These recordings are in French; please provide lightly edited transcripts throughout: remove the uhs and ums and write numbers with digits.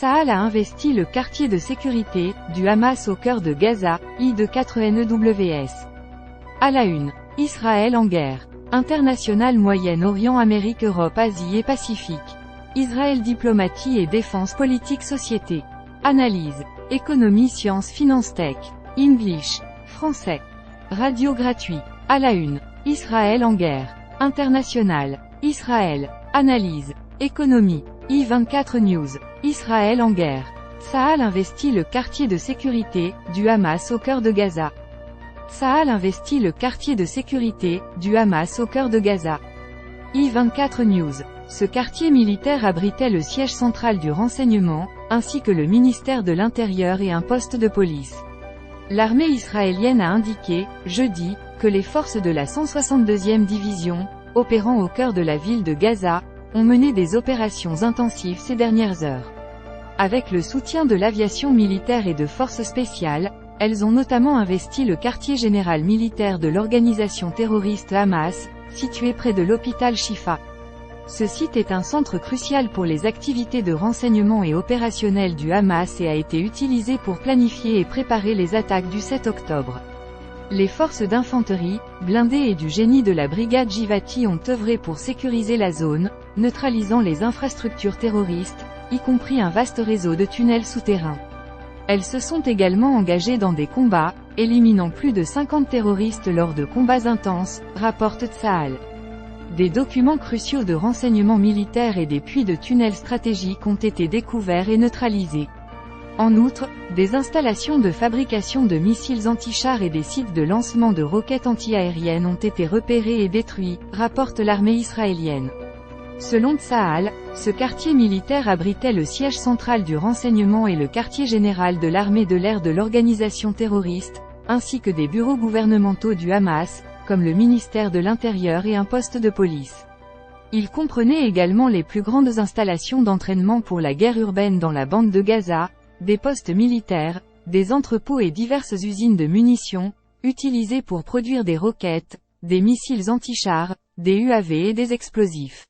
Tsahal a investi le quartier de sécurité du Hamas au cœur de Gaza, I-4NEWS. À la une. Israël en guerre. International Moyen-Orient, Amérique, Europe, Asie et Pacifique. Israël, diplomatie et défense, politique, société. Analyse. Économie, sciences, finance, tech. English. Français. Radio gratuit. À la une. Israël en guerre. International. Israël. Analyse. Économie. I24 News. Israël en guerre. Tsahal investit le quartier de sécurité du Hamas au cœur de Gaza. Tsahal investit le quartier de sécurité du Hamas au cœur de Gaza. I24 News. Ce quartier militaire abritait le siège central du renseignement, ainsi que le ministère de l'Intérieur et un poste de police. L'armée israélienne a indiqué, jeudi, que les forces de la 162e division, opérant au cœur de la ville de Gaza, ont mené des opérations intensives ces dernières heures. Avec le soutien de l'aviation militaire et de forces spéciales, elles ont notamment investi le quartier général militaire de l'organisation terroriste Hamas, situé près de l'hôpital Shifa. Ce site est un centre crucial pour les activités de renseignement et opérationnelles du Hamas et a été utilisé pour planifier et préparer les attaques du 7 octobre. Les forces d'infanterie, blindées et du génie de la brigade Givati ont œuvré pour sécuriser la zone, neutralisant les infrastructures terroristes, y compris un vaste réseau de tunnels souterrains. Elles se sont également engagées dans des combats, éliminant plus de 50 terroristes lors de combats intenses, rapporte Tsahal. Des documents cruciaux de renseignement militaire et des puits de tunnels stratégiques ont été découverts et neutralisés. En outre, des installations de fabrication de missiles anti-chars et des sites de lancement de roquettes anti-aériennes ont été repérés et détruits, rapporte l'armée israélienne. Selon Tsahal, ce quartier militaire abritait le siège central du renseignement et le quartier général de l'armée de l'air de l'organisation terroriste, ainsi que des bureaux gouvernementaux du Hamas, comme le ministère de l'Intérieur et un poste de police. Il comprenait également les plus grandes installations d'entraînement pour la guerre urbaine dans la bande de Gaza, des postes militaires, des entrepôts et diverses usines de munitions, utilisées pour produire des roquettes, des missiles anti-chars, des UAV et des explosifs.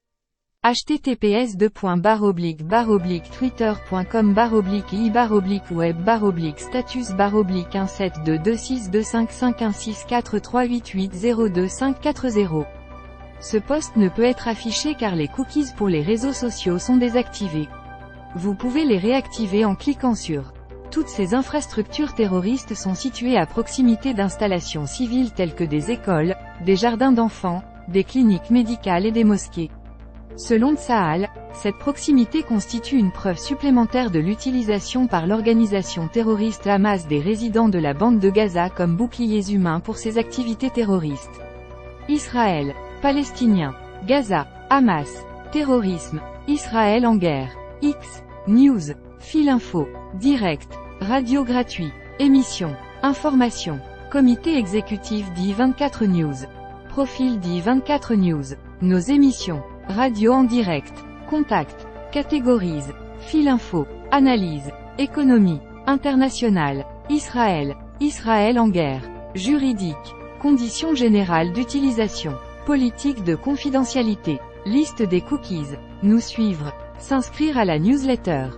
https://web/twitter.com/i/1726255164388025440. Ce post ne peut être affiché car les cookies pour les réseaux sociaux sont désactivés. Vous pouvez les réactiver en cliquant sur. Toutes ces infrastructures terroristes sont situées à proximité d'installations civiles telles que des écoles, des jardins d'enfants, des cliniques médicales et des mosquées. Selon Tsahal, cette proximité constitue une preuve supplémentaire de l'utilisation par l'organisation terroriste Hamas des résidents de la bande de Gaza comme boucliers humains pour ses activités terroristes. Israël, Palestiniens, Gaza, Hamas, terrorisme, Israël en guerre. X, News, Fil Info, Direct, Radio gratuit, Émission, Information, Comité exécutif d'I24 News, Profil d'I24 News, Nos émissions, Radio en direct, Contact, Catégorise, Fil Info, Analyse, Économie, Internationale, Israël, Israël en guerre, Juridique, Conditions générales d'utilisation, Politique de confidentialité, Liste des cookies, Nous suivre, S'inscrire à la newsletter.